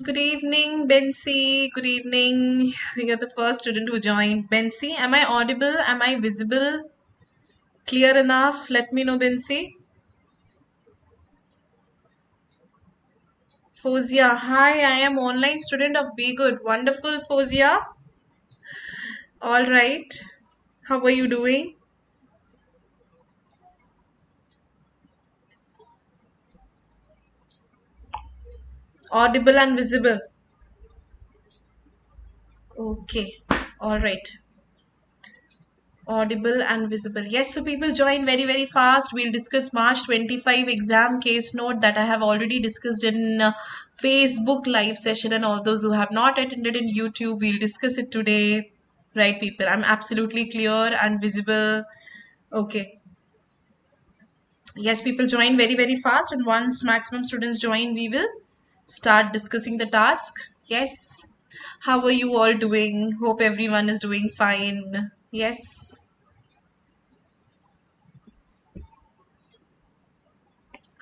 Good evening, Bensi. Good evening. You're the first student who joined. Bensi, am I audible? Am I visible? Clear enough? Let me know, Bensi. Fozia, hi, I am online student of B-Ghud. Wonderful, Fozia. All right. How are you doing? Audible and visible. Okay. All right. Audible and visible. Yes, so people join very fast. We'll discuss March 25 exam case note that I have already discussed in Facebook live session, and all those who have not attended in YouTube, we'll discuss it today. Right, people? I'm absolutely clear and visible. Okay. Yes, people join very fast, and once maximum students join, we will start discussing the task. Yes. How are you all doing? Hope everyone is doing fine. Yes.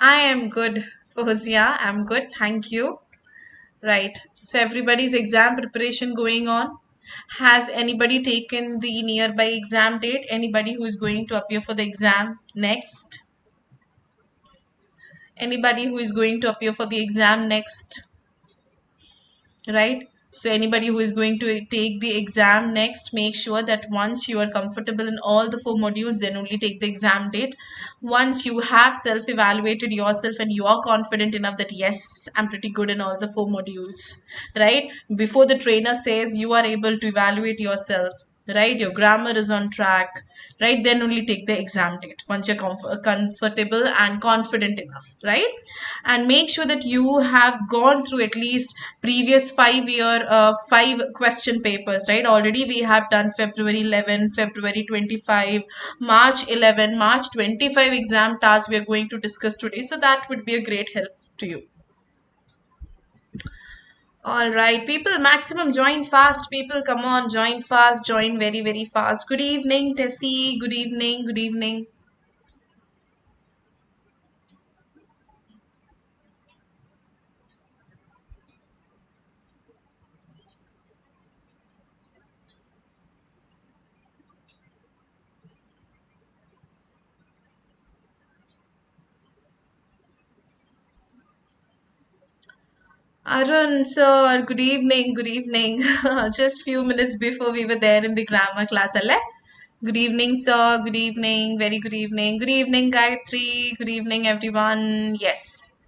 I am good, Fozia. I'm good. Thank you. Right. So everybody's exam preparation going on. Has anybody taken the nearby exam date? Anybody who is going to appear for the exam next? Anybody who is going to appear for the exam next? Right? So anybody who is going to take the exam next, make sure that once you are comfortable in all the 4 modules, then only take the exam date. Once you have self-evaluated yourself and you are confident enough that yes, I'm pretty good in all the 4 modules, right? Before the trainer says you are able to evaluate yourself, right? Your grammar is on track, right? Then only take the exam date once you're comfortable and confident enough, right? And make sure that you have gone through at least previous 5 year 5 question papers, right? Already we have done February 11, February 25, March 11, March 25 exam tasks we are going to discuss today, so that would be a great help to you. All right, people, maximum join fast. People, come on, join fast, join very fast. Good evening, Tessie. Good evening, good evening. Arun, sir, good evening, good evening. Just few minutes before we were there in the grammar class, alle? Good evening, sir. Good evening. Very good evening. Good evening, Gayatri. Good evening, everyone. Yes.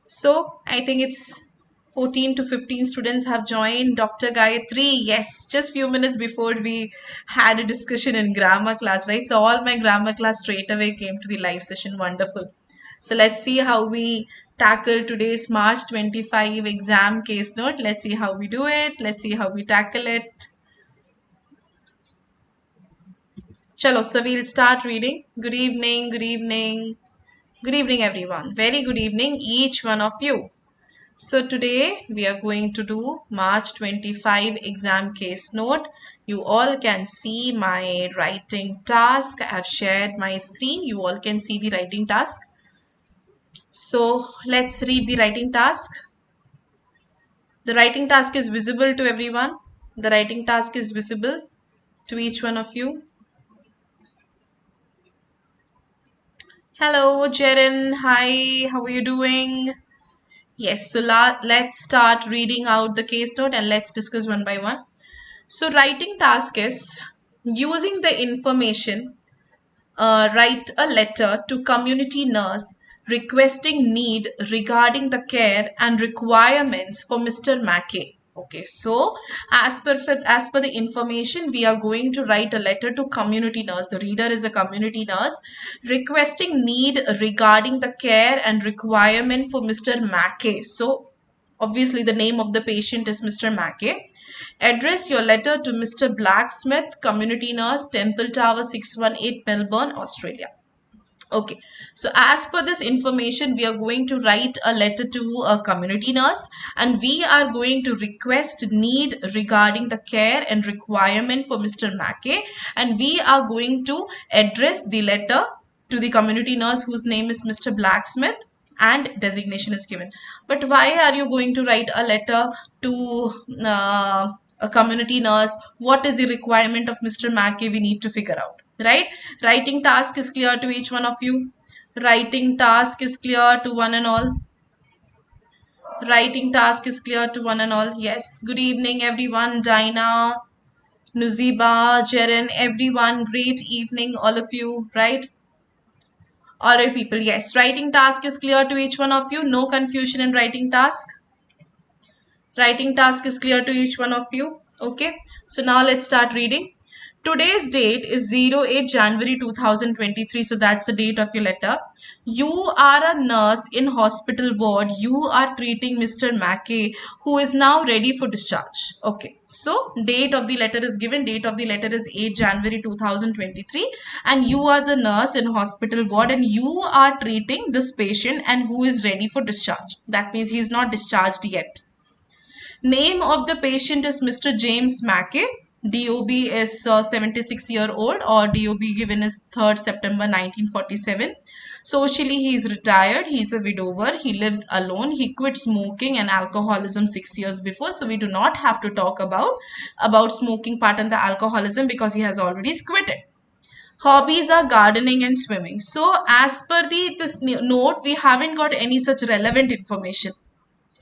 So, I think it's 14 to 15 students have joined. Dr. Gayatri, yes, just few minutes before we had a discussion in grammar class, right? So, all my grammar class straight away came to the live session. Wonderful. So, let's see how we tackle today's March 25 exam case note. Let's see how we do it. Let's see how we tackle it. Chalo, so we'll start reading. Good evening, good evening. Good evening, everyone. Very good evening, each one of you. So today we are going to do March 25 exam case note. You all can see my writing task. I have shared my screen. You all can see the writing task. So let's read the writing task. The writing task is visible to everyone. The writing task is visible to each one of you. Hello, Jaren. Hi, how are you doing? Yes, so let's start reading out the case note and let's discuss one by one. So writing task is using the information, write a letter to community nurse requesting need regarding the care and requirements for Mr. Mackey. Okay, so as per the information, we are going to write a letter to community nurse. The reader is a community nurse requesting need regarding the care and requirement for Mr. Mackey. So obviously the name of the patient is Mr. Mackey. Address your letter to Mr. Blacksmith, community nurse, Temple Tower 618, Melbourne, Australia. Okay, so as per this information, we are going to write a letter to a community nurse and we are going to request need regarding the care and requirement for Mr. Mackey, and we are going to address the letter to the community nurse whose name is Mr. Blacksmith, and designation is given. But why are you going to write a letter to a community nurse? What is the requirement of Mr. Mackey? We need to figure out, right? Writing task is clear to each one of you. Writing task is clear to one and all. Writing task is clear to one and all. Yes. Good evening, everyone. Dinah, Nuziba, Jeren, everyone. Great evening, all of you, right? All right, people. Yes. Writing task is clear to each one of you. No confusion in writing task. Writing task is clear to each one of you. Okay. So now let's start reading. Today's date is 08 January 2023. So that's the date of your letter. You are a nurse in hospital ward. You are treating Mr. Mackey, who is now ready for discharge. Okay. So date of the letter is given. Date of the letter is 8 January 2023. And you are the nurse in hospital ward and you are treating this patient and who is ready for discharge. That means he is not discharged yet. Name of the patient is Mr. James Mackey. DOB is 76-year-old, or DOB given is 3rd September 1947. Socially, he is retired. He is a widower. He lives alone. He quit smoking and alcoholism 6 years before. So we do not have to talk about smoking part and the alcoholism because he has already quit it. Hobbies are gardening and swimming. So as per this note, we haven't got any such relevant information.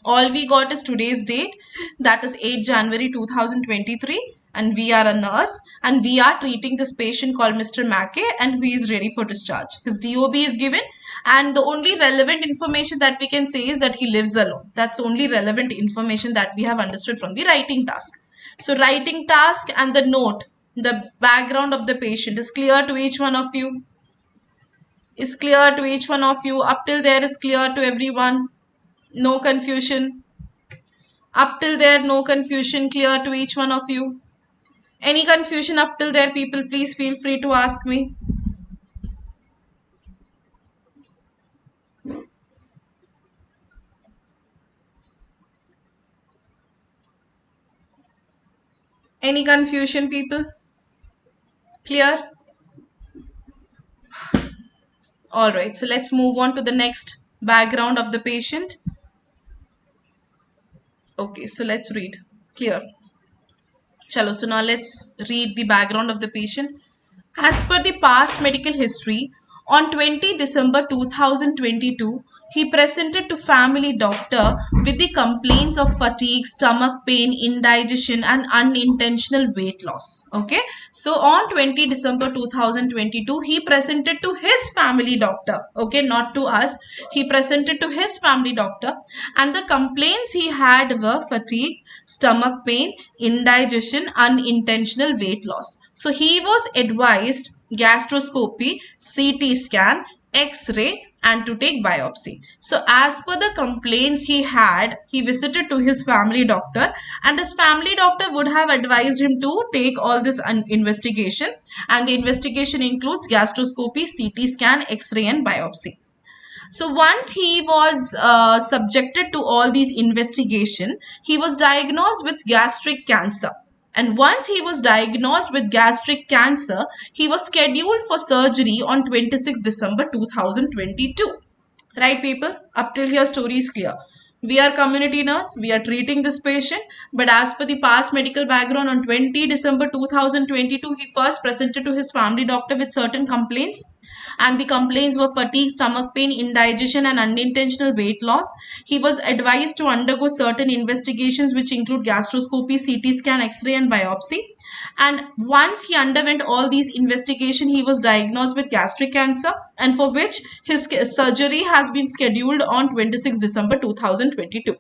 All we got is today's date, that is 8 January 2023, and we are a nurse and we are treating this patient called Mr. Mackey and who is ready for discharge. His DOB is given and the only relevant information that we can say is that he lives alone. That's the only relevant information that we have understood from the writing task. So writing task and the note, the background of the patient is clear to each one of you. Is clear to each one of you. Up till there is clear to everyone. No confusion. Up till there, no confusion. Clear to each one of you. Any confusion up till there, people, please feel free to ask me. Any confusion, people? Clear? Alright, so let's move on to the next background of the patient. Okay, so let's read. Clear. Chalo, so now let's read the background of the patient. As per the past medical history, on 20 December 2022, he presented to family doctor with the complaints of fatigue, stomach pain, indigestion and unintentional weight loss. Okay. So on 20 December 2022, he presented to his family doctor. Okay. Not to us. He presented to his family doctor and the complaints he had were fatigue, stomach pain, indigestion, unintentional weight loss. So he was advised gastroscopy, CT scan, X-ray and to take biopsy. So as per the complaints he had, he visited to his family doctor and his family doctor would have advised him to take all this investigation, and the investigation includes gastroscopy, CT scan, X-ray and biopsy. So once he was subjected to all these investigation, he was diagnosed with gastric cancer. And once he was diagnosed with gastric cancer, he was scheduled for surgery on 26 December 2022. Right, people? Up till here, story is clear. We are community nurse. We are treating this patient. But as per the past medical background, on 20 December 2022, he first presented to his family doctor with certain complaints. And the complaints were fatigue, stomach pain, indigestion and unintentional weight loss. He was advised to undergo certain investigations which include gastroscopy, CT scan, X-ray and biopsy. And once he underwent all these investigations, he was diagnosed with gastric cancer, and for which his surgery has been scheduled on 26 December 2022.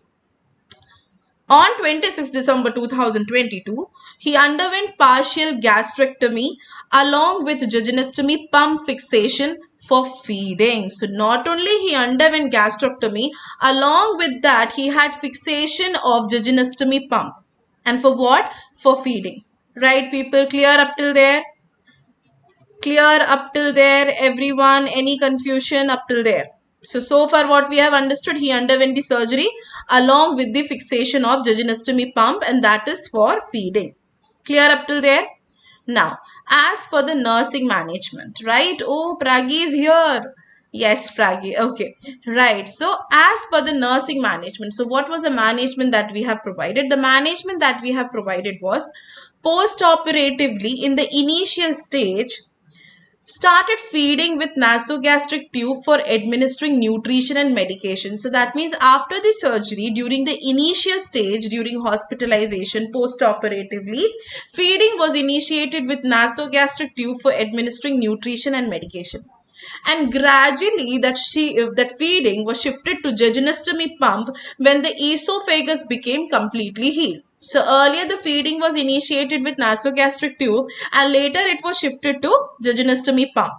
On 26 December 2022, he underwent partial gastrectomy along with jejunostomy pump fixation for feeding. So not only he underwent gastrectomy, along with that he had fixation of jejunostomy pump. And for what? For feeding. Right, people? Clear up till there? Clear up till there, everyone? Any confusion up till there? So far what we have understood, he underwent the surgery along with the fixation of jejunostomy pump, and that is for feeding. Clear up till there? Now, as for the nursing management, right? Oh, Pragi is here. Yes, Pragi. Okay. Right. So, as per the nursing management, so what was the management that we have provided? The management that we have provided was post-operatively in the initial stage, started feeding with nasogastric tube for administering nutrition and medication. So that means after the surgery, during the initial stage, during hospitalization, post-operatively, feeding was initiated with nasogastric tube for administering nutrition and medication. And gradually that feeding was shifted to jejunostomy pump when the esophagus became completely healed. So earlier the feeding was initiated with nasogastric tube and later it was shifted to jejunostomy pump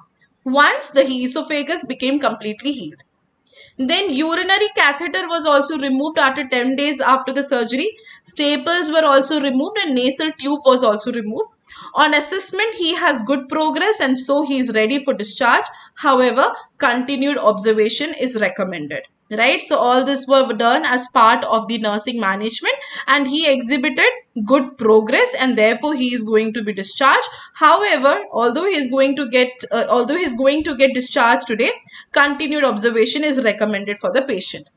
once the esophagus became completely healed. Then urinary catheter was also removed after 10 days after the surgery. Staples were also removed and nasal tube was also removed. On assessment, he has good progress and so he is ready for discharge. However, continued observation is recommended. Right, so all this were done as part of the nursing management and he exhibited good progress and therefore he is going to be discharged. However, although he is going to get discharged today, continued observation is recommended for the patient.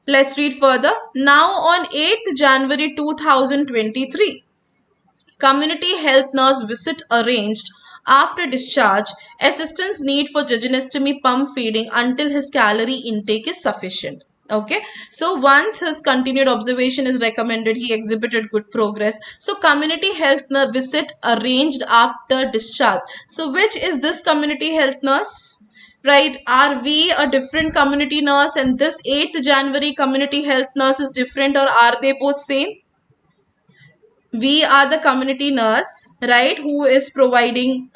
Let's read further. Now on 8th January 2023, community health nurse visit arranged after discharge, assistance need for jejunostomy pump feeding until his calorie intake is sufficient. Okay, so once his continued observation is recommended, he exhibited good progress. So community health nurse visit arranged after discharge. So which is this community health nurse? Right, are we a different community nurse and this 8th January community health nurse is different, or are they both same? We are the community nurse, right, who is providing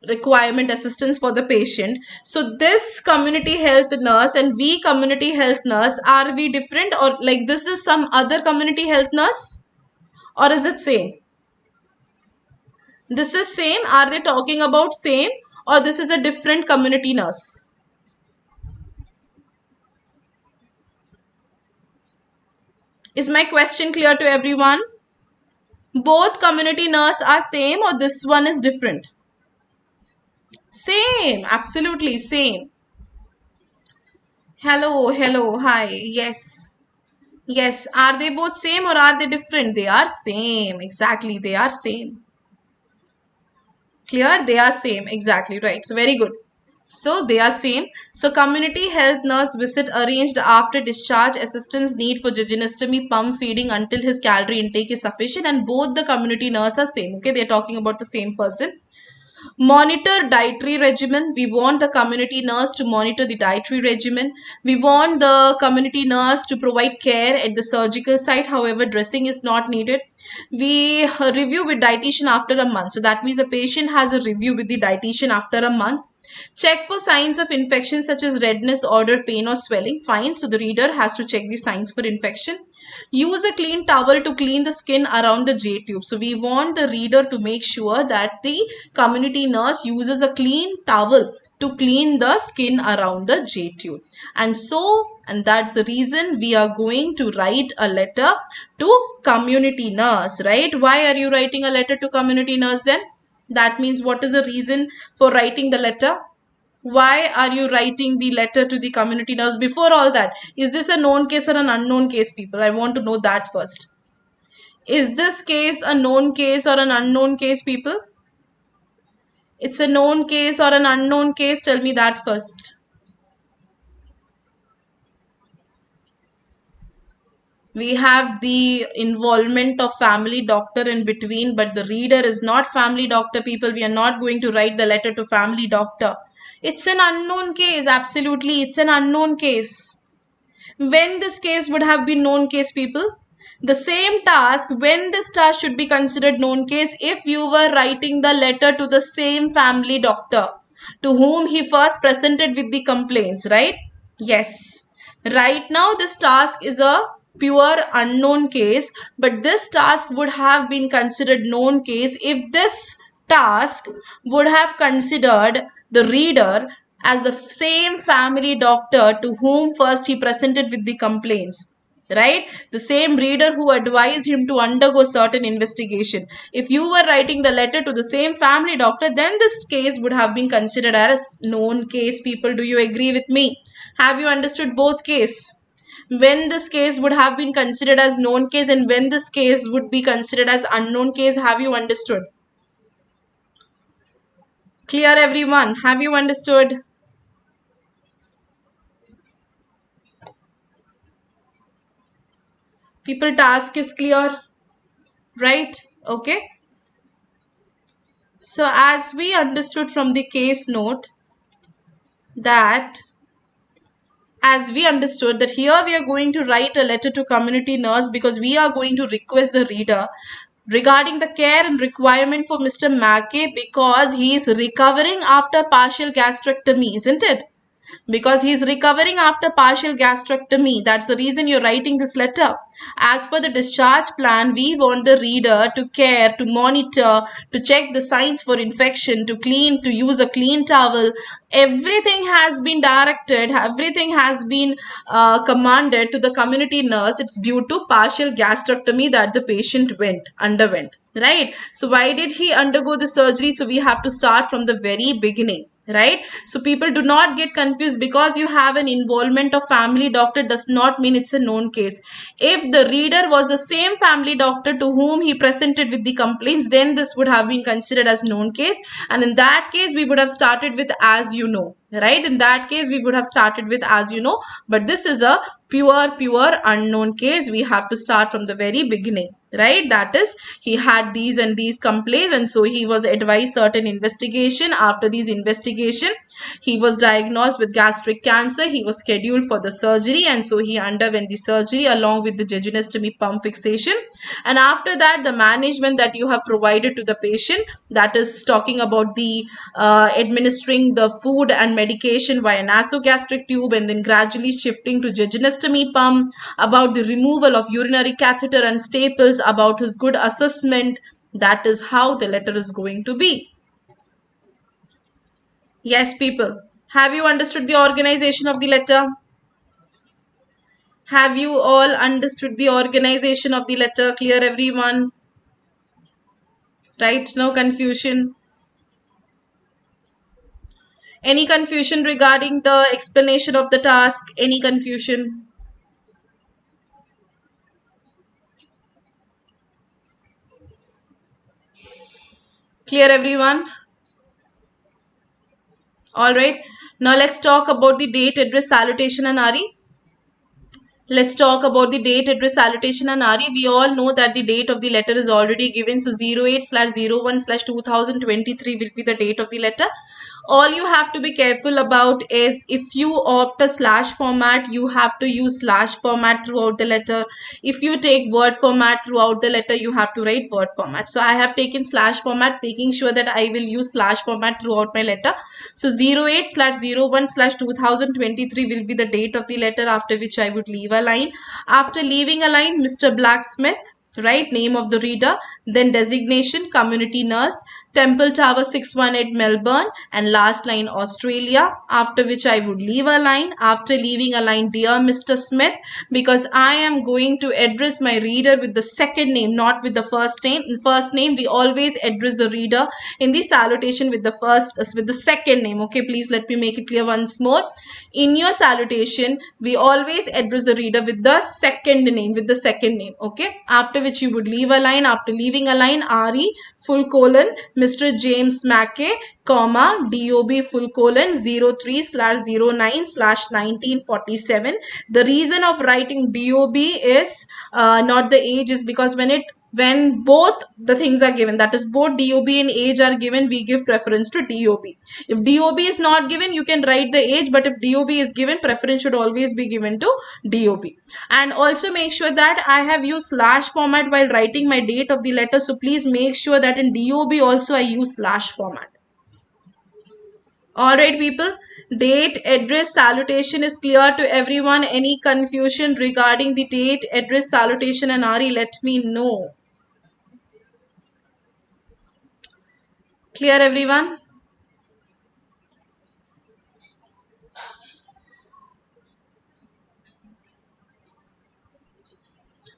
requirement assistance for the patient. So this community health nurse and we community health nurse, are we different, or like this is some other community health nurse, or is it same? This is same. Are they talking about same, or this is a different community nurse? Is my question clear to everyone? Both community nurse are same or this one is different? Same, absolutely same. Hello, hello, hi, yes. Yes, are they both same or are they different? They are same, exactly, they are same. Clear? They are same, exactly, right. So very good. So they are same. So community health nurse visit arranged after discharge, assistance need for jejunostomy pump feeding until his calorie intake is sufficient, and both the community nurse are same. Okay, they're talking about the same person. Monitor dietary regimen. We want the community nurse to monitor the dietary regimen. We want the community nurse to provide care at the surgical site. However, dressing is not needed. We review with dietitian after a month. So that means the patient has a review with the dietitian after a month. Check for signs of infection such as redness, odor, pain or swelling. Fine. So the reader has to check the signs for infection. Use a clean towel to clean the skin around the J tube. So we want the reader to make sure that the community nurse uses a clean towel to clean the skin around the J tube. And that's the reason we are going to write a letter to community nurse, right? Why are you writing a letter to community nurse then? That means what is the reason for writing the letter? Why are you writing the letter to the community nurse? Before all that, is this a known case or an unknown case, people? I want to know that first. Is this case a known case or an unknown case, people? It's a known case or an unknown case? Tell me that first. We have the involvement of family doctor in between, but the reader is not family doctor, people. We are not going to write the letter to family doctor. It's an unknown case. Absolutely, it's an unknown case. When this case would have been known case, people? The same task, when this task should be considered known case, if you were writing the letter to the same family doctor to whom he first presented with the complaints, right? Yes. Right now this task is a pure unknown case, but this task would have been considered known case if this task would have considered the reader as the same family doctor to whom first he presented with the complaints, right? The same reader who advised him to undergo certain investigation. If you were writing the letter to the same family doctor, then this case would have been considered as known case. People, do you agree with me? Have you understood both case? When this case would have been considered as known case and when this case would be considered as unknown case, have you understood? Clear, everyone? Have you understood? People, task is clear, right? Okay. So as we understood from the case note that here we are going to write a letter to community nurse because we are going to request the reader regarding the care and requirement for Mr. Mackey because he is recovering after partial gastrectomy, isn't it? Because he's recovering after partial gastrectomy. That's the reason you're writing this letter. As per the discharge plan, we want the reader to care, to monitor, to check the signs for infection, to clean, to use a clean towel. Everything has been directed, everything has been commanded to the community nurse. It's due to partial gastrectomy that the patient underwent. Right? So why did he undergo the surgery? So we have to start from the very beginning, right? So people, do not get confused. Because you have an involvement of family doctor does not mean it's a known case. If the reader was the same family doctor to whom he presented with the complaints, then this would have been considered as known case, and in that case we would have started with as you know, right? In that case we would have started with as you know, but this is a pure unknown case. We have to start from the very beginning, right? That is, he had these and these complaints, and so he was advised certain investigation. After these investigation, he was diagnosed with gastric cancer. He was scheduled for the surgery, and so he underwent the surgery along with the jejunostomy pump fixation. And after that, the management that you have provided to the patient, that is talking about the administering the food and medication via nasogastric tube and then gradually shifting to jejunostomy pump, about the removal of urinary catheter and staples, about his good assessment. That is how the letter is going to be. Yes, people. Have you understood the organization of the letter? Have you all understood the organization of the letter? Clear, everyone? Right? No confusion. Any confusion regarding the explanation of the task? Any confusion? Clear, everyone? All right. Now let's talk about the date, address, salutation and RE. Let's talk about the date, address, salutation and RE. We all know that the date of the letter is already given. So 08/01/2023 will be the date of the letter. All you have to be careful about is if you opt a slash format, you have to use slash format throughout the letter. If you take word format throughout the letter, you have to write word format. So I have taken slash format, making sure that I will use slash format throughout my letter. So 08/01/2023 will be the date of the letter, after which I would leave a line. After leaving a line, Mr. Blacksmith, right, name of the reader, then designation, community nurse, Temple Tower 618 Melbourne, and last line Australia, after which I would leave a line. After leaving a line, dear Mr. Smith, because I am going to address my reader with the second name, not with the first name. First name, we always address the reader in the salutation with the second name. Okay, please let me make it clear once more. In your salutation, we always address the reader with the second name, okay? After which you would leave a line. After leaving a line, RE full colon Mr. James Mackey, comma, DOB full colon 03/09/1947. The reason of writing DOB is not the age, is because when both the things are given, that is both DOB and age are given, we give preference to DOB. If DOB is not given, you can write the age, but if DOB is given, preference should always be given to DOB. And also make sure that I have used slash format while writing my date of the letter. So please make sure that in DOB also I use slash format. Alright people, date, address, salutation is clear to everyone. Any confusion regarding the date, address, salutation and RE, let me know. Clear, everyone?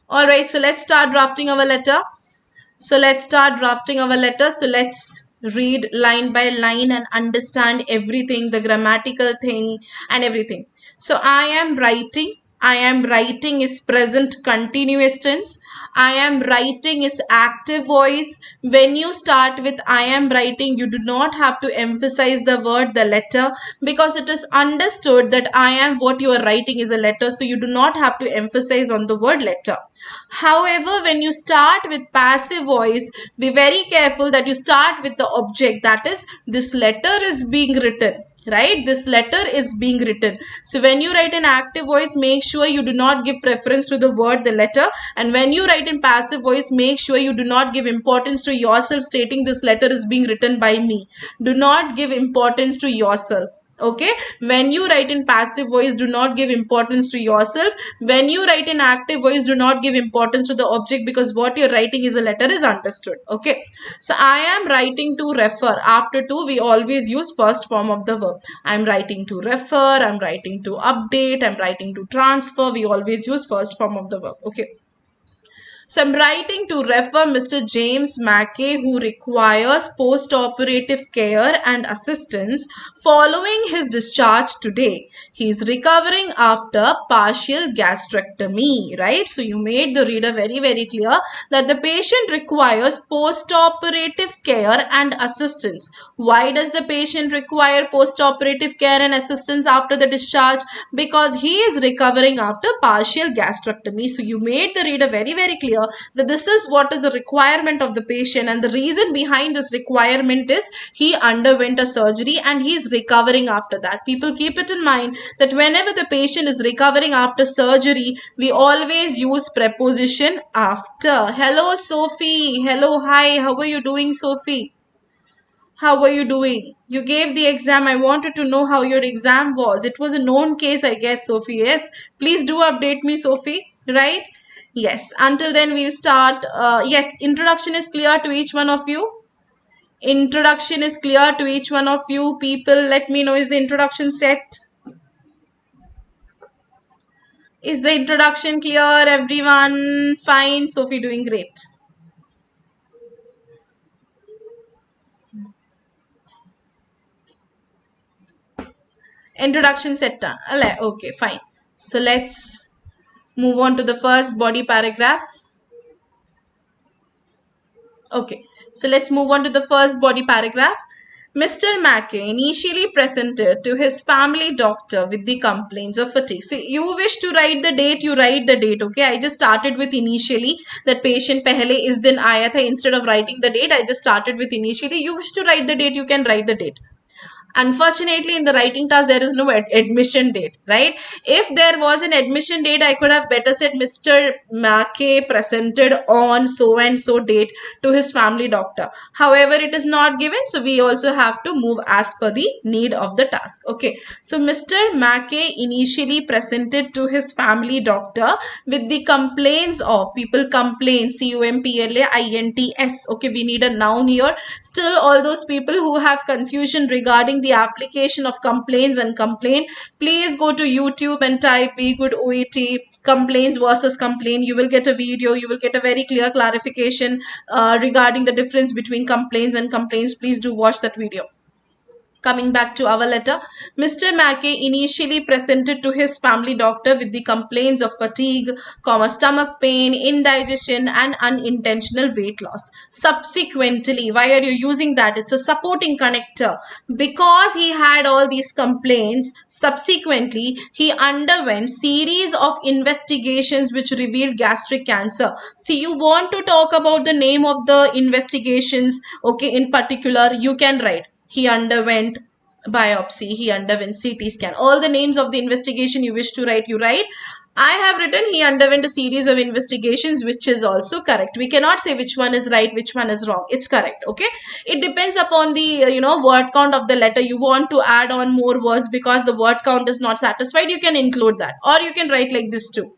All right, so let's start drafting our letter. So let's start drafting our letter. So let's read line by line and understand everything, the grammatical thing and everything. So I am writing. I am writing is present continuous tense. I am writing is active voice. When you start with I am writing, you do not have to emphasize the word, the letter, because it is understood that I am what you are writing is a letter. So you do not have to emphasize on the word letter. However, when you start with passive voice, be very careful that you start with the object, that is, this letter is being written. Right, this letter is being written. So when you write in active voice, make sure you do not give preference to the word, the letter. And when you write in passive voice, make sure you do not give importance to yourself stating this letter is being written by me. Do not give importance to yourself. Okay, when you write in passive voice, do not give importance to yourself. When you write in active voice, do not give importance to the object, because what you're writing is a letter is understood. Okay, so I am writing to refer. After to, we always use first form of the verb. I'm writing to refer, I'm writing to update, I'm writing to transfer. We always use first form of the verb. Okay, so I'm writing to refer Mr. James Mackey, who requires post-operative care and assistance following his discharge today. He is recovering after partial gastrectomy, right? So you made the reader very, very clear that the patient requires post-operative care and assistance. Why does the patient require post-operative care and assistance after the discharge? Because he is recovering after partial gastrectomy. So you made the reader very, very clear that this is what is the requirement of the patient, and the reason behind this requirement is he underwent a surgery and he is recovering after that. People, keep it in mind that whenever the patient is recovering after surgery, we always use preposition after. Hello Sophie. Hello, hi, how are you doing, Sophie? How are you doing? You gave the exam. I wanted to know how your exam was. It was a known case, I guess, Sophie. Yes. Please do update me, Sophie. Right? Yes. Until then, we'll start. Yes. Introduction is clear to each one of you. Introduction is clear to each one of you. People, let me know. Is the introduction set? Is the introduction clear? Everyone fine? Sophie doing great. Introduction set done. Okay, fine. So let's move on to the first body paragraph. Okay, so let's move on to the first body paragraph. Mr. Mackey initially presented to his family doctor with the complaints of fatigue. So you wish to write the date, you write the date. Okay, I just started with initially. That patient pehle is din aaya tha. Instead of writing the date, I just started with initially. You wish to write the date, you can write the date. Unfortunately, in the writing task, there is no admission date, right? If there was an admission date, I could have better said Mr. Mackey presented on so and so date to his family doctor. However, it is not given, so we also have to move as per the need of the task. Okay, so Mr. Mackey initially presented to his family doctor with the complaints of, people complain, C-O-M-P-L-A-I-N-T-S. Okay, we need a noun here. Still, all those people who have confusion regarding the application of complaints and complaint, please go to YouTube and type B-Ghud Oet complaints versus complaint. You will get a video, you will get a very clear clarification regarding the difference between complaints and complaints. Please do watch that video. Coming back to our letter, Mr. Mackey initially presented to his family doctor with the complaints of fatigue, stomach pain, indigestion and unintentional weight loss. Subsequently, why are you using that? It's a supporting connector. Because he had all these complaints, subsequently, he underwent series of investigations which revealed gastric cancer. See, you want to talk about the name of the investigations, okay, in particular, you can write. He underwent biopsy, he underwent CT scan. All the names of the investigation you wish to write, you write. I have written he underwent a series of investigations, which is also correct. We cannot say which one is right, which one is wrong. It's correct. Okay. It depends upon the, word count of the letter. You want to add on more words because the word count is not satisfied. You can include that, or you can write like this too.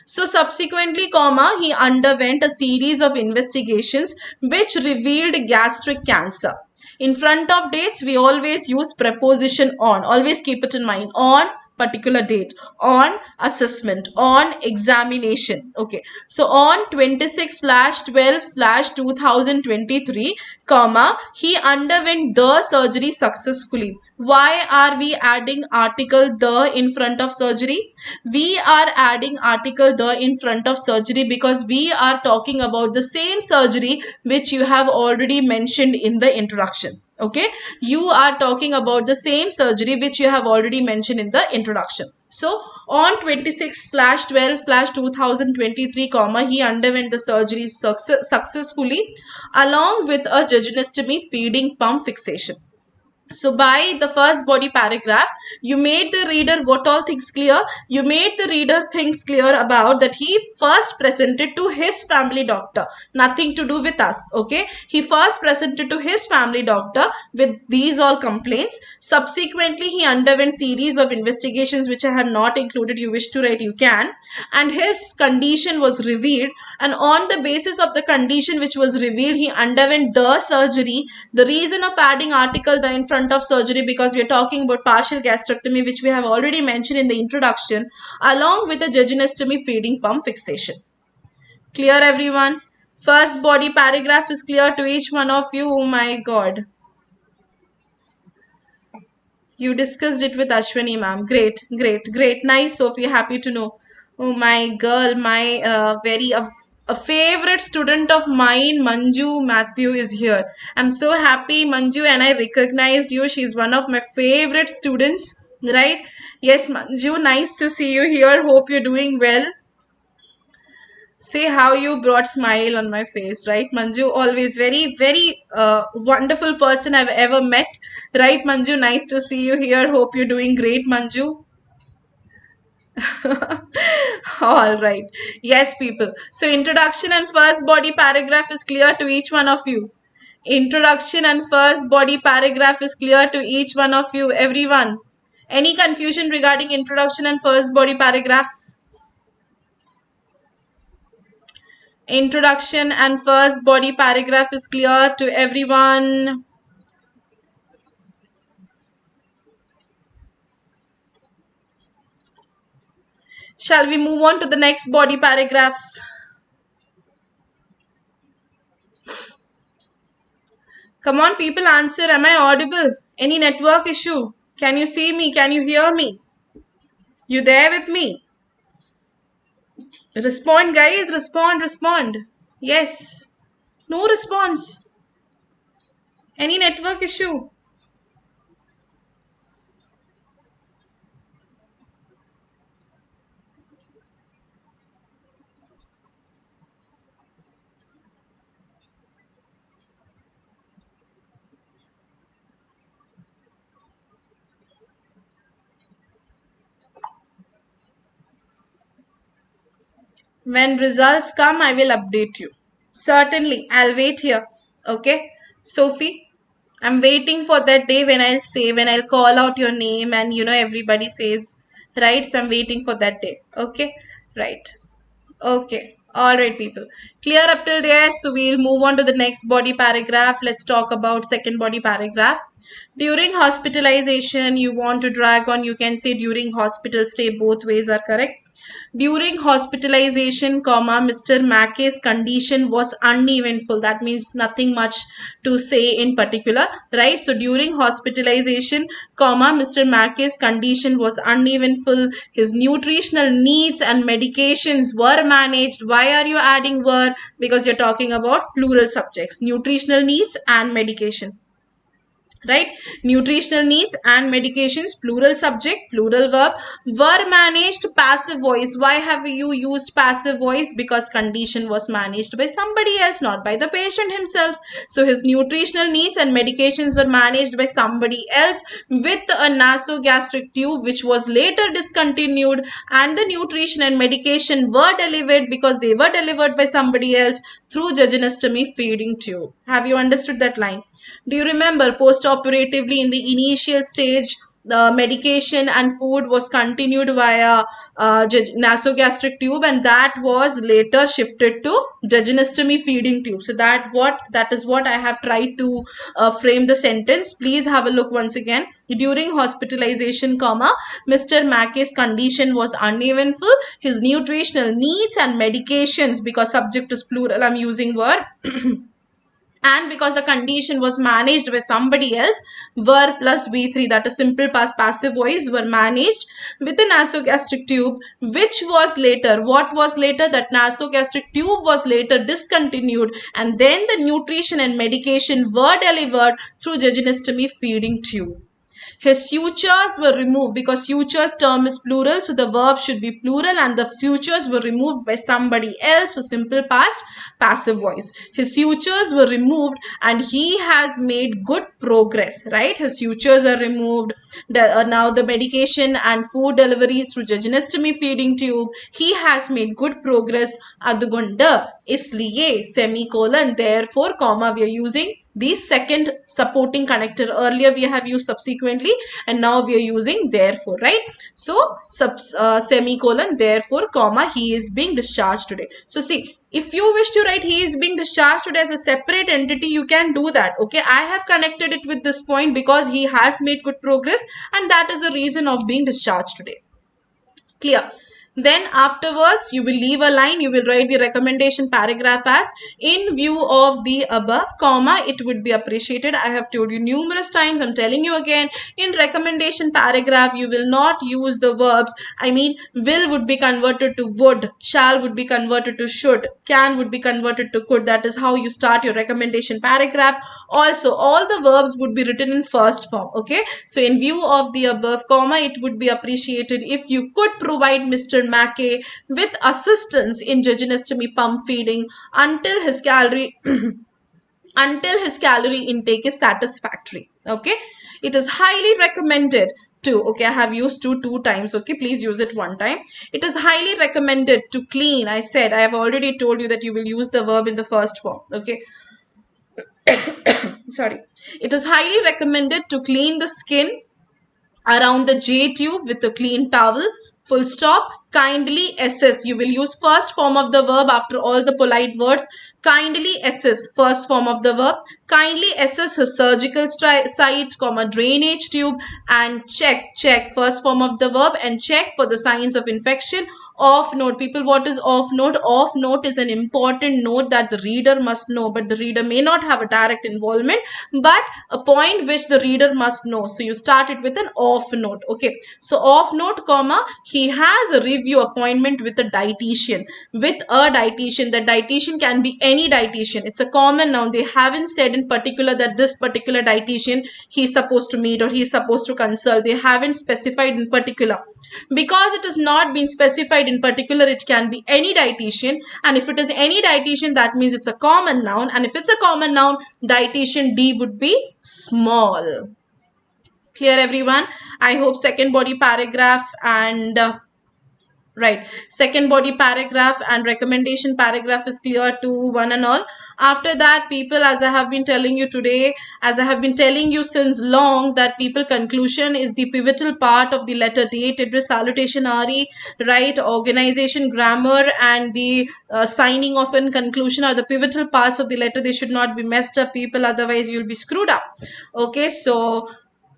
So subsequently, comma, he underwent a series of investigations which revealed gastric cancer. In front of dates, we always use preposition on. Always keep it in mind. On particular date, on assessment, on examination. Okay, so on 26/12/2023, comma, he underwent the surgery successfully. Why are we adding article the in front of surgery? We are adding article the in front of surgery because we are talking about the same surgery which you have already mentioned in the introduction. Okay, you are talking about the same surgery which you have already mentioned in the introduction. So on 26/12/2023, comma, he underwent the surgery successfully along with a jejunostomy feeding pump fixation. So by the first body paragraph, you made the reader what all things clear? You made the reader things clear about that he first presented to his family doctor. Nothing to do with us. Okay. He first presented to his family doctor with these all complaints. Subsequently, he underwent series of investigations which I have not included. You wish to write, you can. And his condition was revealed. And on the basis of the condition which was revealed, he underwent the surgery. The reason of adding article the in front of surgery because we are talking about partial gastrectomy which we have already mentioned in the introduction along with a jejunostomy feeding pump fixation. Clear everyone? First body paragraph is clear to each one of you. Oh my god. You discussed it with Ashwini ma'am. Great, great, great. Nice, Sophie. Happy to know. Oh my girl, my a favorite student of mine, Manju Matthew, is here. I'm so happy, Manju, and I recognized you. She's one of my favorite students, right? Yes, Manju, nice to see you here. Hope you're doing well. Say how you brought smile on my face, right, Manju? Always very, very wonderful person I've ever met, right, Manju? Nice to see you here. Hope you're doing great, Manju. All right. Yes, people. So introduction and first body paragraph is clear to each one of you. Introduction and first body paragraph is clear to each one of you, everyone. Any confusion regarding introduction and first body paragraph? Introduction and first body paragraph is clear to everyone. Shall we move on to the next body paragraph? Come on, people, answer. Am I audible? Any network issue? Can you see me? Can you hear me? You there with me? Respond, guys. Respond, respond. Yes. No response. Any network issue? When results come, I will update you. Certainly, I'll wait here. Okay, Sophie, I'm waiting for that day when I'll say, when I'll call out your name and everybody says, right? So I'm waiting for that day. Okay, right. Okay. All right, people. Clear up till there. So we'll move on to the next body paragraph. Let's talk about second body paragraph. During hospitalization, you want to drag on, you can say during hospital stay. Both ways are correct. During hospitalization, comma, Mr. Mackey's condition was uneventful. That means nothing much to say in particular, right? So during hospitalization, comma, Mr. Mackey's condition was uneventful. His nutritional needs and medications were managed. Why are you adding were? Because you're talking about plural subjects, nutritional needs and medication. Right? Nutritional needs and medications, plural subject, plural verb, were managed, passive voice. Why have you used passive voice? Because condition was managed by somebody else, not by the patient himself. So his nutritional needs and medications were managed by somebody else with a nasogastric tube which was later discontinued, and the nutrition and medication were delivered because they were delivered by somebody else through jejunostomy feeding tube. Have you understood that line? Do you remember post-operatively in the initial stage, the medication and food was continued via nasogastric tube, and that was later shifted to jejunostomy feeding tube. So that is what I have tried to frame the sentence. Please have a look once again. During hospitalization, comma, Mr. Mackey's condition was uneventful. His nutritional needs and medications, because subject is plural, I'm using word and because the condition was managed by somebody else, were plus V3, that is simple past passive voice, were managed with a nasogastric tube, which was later, what was later? That nasogastric tube was later discontinued, and then the nutrition and medication were delivered through jejunostomy feeding tube. His sutures were removed, because sutures term is plural, so the verb should be plural, and the sutures were removed by somebody else, so simple past passive voice. His sutures were removed and he has made good progress, right? His sutures are removed. Now the medication and food deliveries through jejunostomy feeding tube, he has made good progress. Adugunda, isliye, semicolon, therefore, comma, we are using the second supporting connector. Earlier we have used subsequently, and now we are using therefore, right? So semicolon, therefore, comma, he is being discharged today. So see, if you wish to write he is being discharged today as a separate entity, you can do that. Okay, I have connected it with this point because he has made good progress, and that is the reason of being discharged today. Clear? Then afterwards, you will leave a line, you will write the recommendation paragraph as, in view of the above, comma, it would be appreciated. I have told you numerous times, I'm telling you again, in recommendation paragraph, you will not use the verbs. I mean, will would be converted to would, shall would be converted to should, can would be converted to could. That is how you start your recommendation paragraph. Also, all the verbs would be written in first form. Okay, so in view of the above, comma, it would be appreciated if you could provide Mr. Mackey with assistance in jejunostomy pump feeding until his calorie intake is satisfactory. Okay, it is highly recommended to, okay, I have used two times. Okay, please use it one time. It is highly recommended to clean. I said, I have already told you that you will use the verb in the first form. Okay, sorry. It is highly recommended to clean the skin around the J tube with a clean towel. Full stop. Kindly assess. You will use first form of the verb after all the polite words. Kindly assess, first form of the verb. Kindly assess his surgical site, comma, drainage tube, and check, first form of the verb, and check for the signs of infection. Off note, people, what is off note? Off note is an important note that the reader must know, but the reader may not have a direct involvement, but a point which the reader must know. So you start it with an off note. Okay, so off note, comma, he has a review appointment with a dietitian. With a dietitian, the dietitian can be any dietitian. It's a common noun. They haven't said in particular that this particular dietitian he's supposed to meet or he's supposed to consult. They haven't specified in particular. Because it has not been specified in particular, it can be any dietitian, and if it is any dietitian, that means it's a common noun, and if it's a common noun, dietitian D would be small. Clear, everyone? I hope second body paragraph and right, second body paragraph and recommendation paragraph is clear to one and all. After that, people, as I have been telling you today, as I have been telling you since long, that people, conclusion is the pivotal part of the letter D. Address, salutation, RE, right, organization, grammar, and the signing off and conclusion are the pivotal parts of the letter. They should not be messed up, people, otherwise you'll be screwed up. Okay, so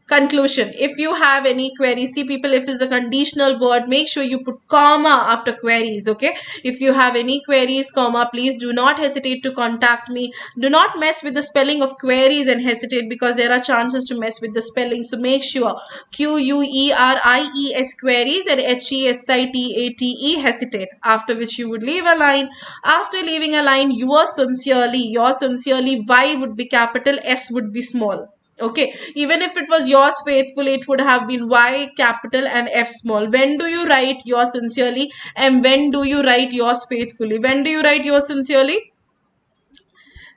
conclusion. If you have any queries, see people, if it's a conditional word, make sure you put comma after queries. Okay, if you have any queries, comma, please do not hesitate to contact me. Do not mess with the spelling of queries and hesitate, because there are chances to mess with the spelling. So make sure QUERIES queries and HESITATE hesitate, after which you would leave a line. After leaving a line, yours sincerely, Y would be capital, S would be small. Okay, even if it was yours faithfully, it would have been Y capital and F small. When do you write yours sincerely, and when do you write yours faithfully? When do you write yours sincerely?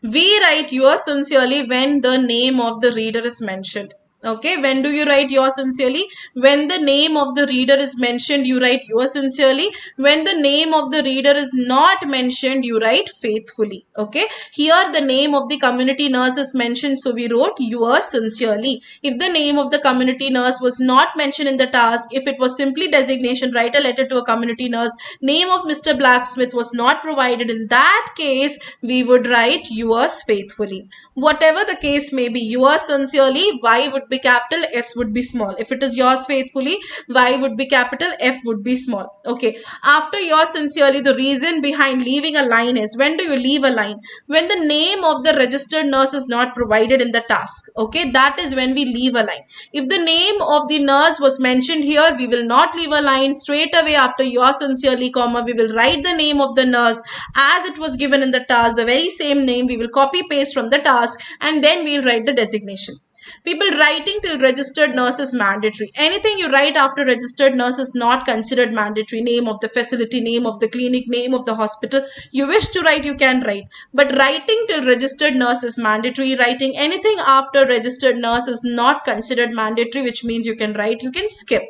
We write yours sincerely when the name of the reader is mentioned. Okay, when do you write yours sincerely? When the name of the reader is mentioned, you write yours sincerely. When the name of the reader is not mentioned, you write faithfully. Okay, here the name of the community nurse is mentioned, so we wrote yours sincerely. If the name of the community nurse was not mentioned in the task, if it was simply designation, write a letter to a community nurse, name of Mr. Blacksmith was not provided, in that case we would write yours faithfully. Whatever the case may be, yours sincerely, Y would be capital, S would be small. If it is yours faithfully, Y would be capital, F would be small. Okay, after yours sincerely, the reason behind leaving a line is, when do you leave a line? When the name of the registered nurse is not provided in the task. Okay, that is when we leave a line. If the name of the nurse was mentioned here, we will not leave a line. Straight away after yours sincerely, comma, we will write the name of the nurse as it was given in the task, the very same name. We will copy paste from the task, and then we'll write the designation. People, writing till registered nurse is mandatory. Anything you write after registered nurse is not considered mandatory. Name of the facility, name of the clinic, name of the hospital. You wish to write, you can write. But writing till registered nurse is mandatory. Writing anything after registered nurse is not considered mandatory, which means you can write, you can skip.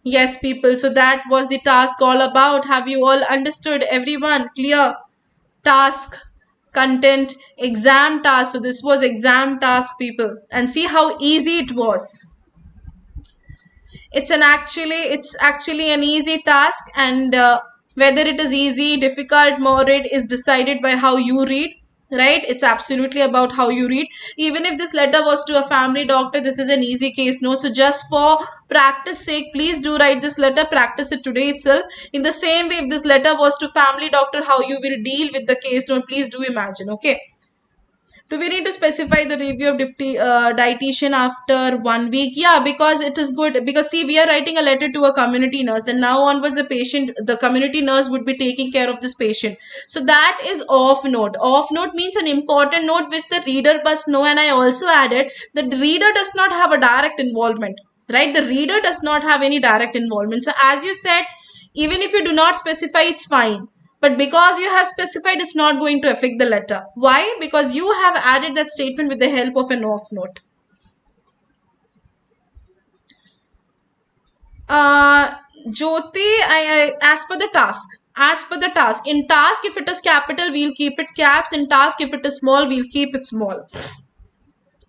Yes, people. So that was the task all about. Have you all understood? Everyone clear? Task, content, exam task. So this was exam task, people, and see how easy it was. It's actually an easy task, and whether it is easy, difficult, moderate is decided by how you read. Right, it's absolutely about how you read. Even if this letter was to a family doctor, this is an easy case note. So just for practice sake, please do write this letter, practice it today itself. In the same way, if this letter was to family doctor, how you will deal with the case note, please do imagine. Okay, do we need to specify the review of dietitian after 1 week? Yeah, because it is good. Because see, we are writing a letter to a community nurse, and now onwards the community nurse would be taking care of this patient. So that is off note. Off note means an important note which the reader must know. And I also added that the reader does not have a direct involvement. Right? The reader does not have any direct involvement. So as you said, even if you do not specify, it's fine. But because you have specified, it's not going to affect the letter. Why? Because you have added that statement with the help of an off note. Jyoti, as per the task. As per the task. In task, if it is capital, we'll keep it caps. In task, if it is small, we'll keep it small.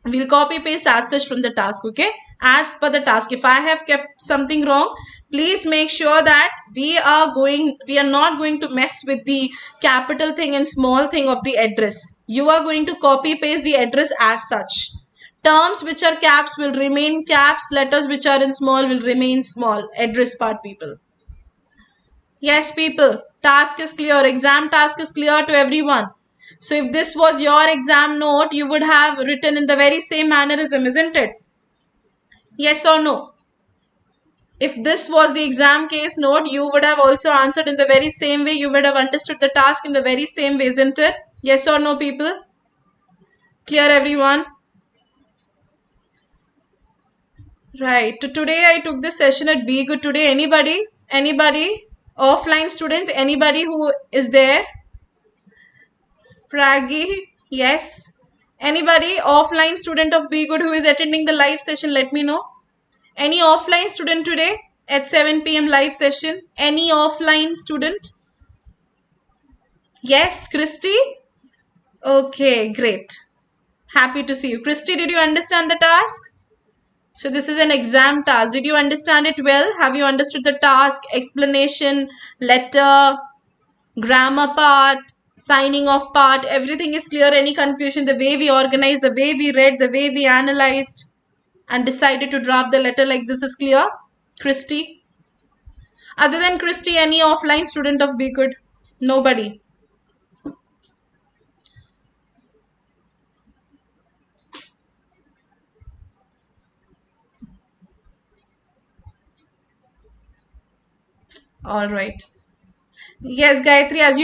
We'll copy paste as such from the task. Okay? As per the task. If I have kept something wrong, please make sure that we are not going to mess with the capital thing and small thing of the address. You are going to copy paste the address as such. Terms which are caps will remain caps. Letters which are in small will remain small. Address part, people. Yes, people. Task is clear. Exam task is clear to everyone. So if this was your exam note, you would have written in the very same mannerism, isn't it? Yes or no? If this was the exam case note, you would have also answered in the very same way. You would have understood the task in the very same way, isn't it? Yes or no, people? Clear, everyone? Right. Today I took this session at B-Ghud. Today, anybody? Anybody? Offline students? Anybody who is there? Pragi? Yes. Anybody? Offline student of B-Ghud who is attending the live session? Let me know. Any offline student today at 7 p.m. live session? Any offline student? Yes, Christy? Okay, great. Happy to see you. Christy, did you understand the task? So this is an exam task. Did you understand it well? Have you understood the task, explanation, letter, grammar part, signing off part? Everything is clear. Any confusion? The way we organized, the way we read, the way we analyzed and decided to draft the letter like this is clear? Christy? Other than Christy, any offline student of B-Ghud? Nobody. All right. Yes, Gayatri, as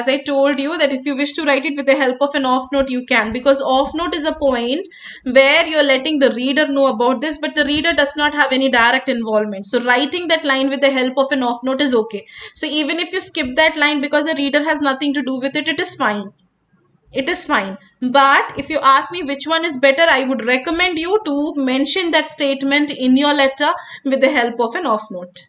I told you that if you wish to write it with the help of an off note, you can, because off note is a point where you're letting the reader know about this, but the reader does not have any direct involvement. So writing that line with the help of an off note is okay. So even if you skip that line because the reader has nothing to do with it, it is fine. It is fine. But if you ask me which one is better, I would recommend you to mention that statement in your letter with the help of an off note.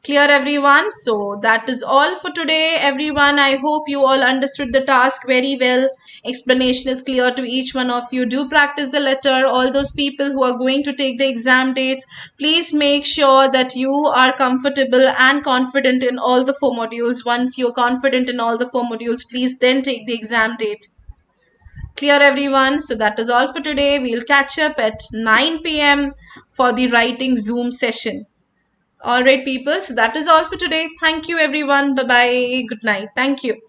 Clear, everyone? So that is all for today, everyone. I hope you all understood the task very well. Explanation is clear to each one of you. Do practice the letter. All those people who are going to take the exam dates, please make sure that you are comfortable and confident in all the 4 modules. Once you're confident in all the 4 modules, please then take the exam date. Clear, everyone? So that is all for today. We'll catch up at 9 p.m. for the writing Zoom session. All right, people. So that is all for today. Thank you, everyone. Bye-bye. Good night. Thank you.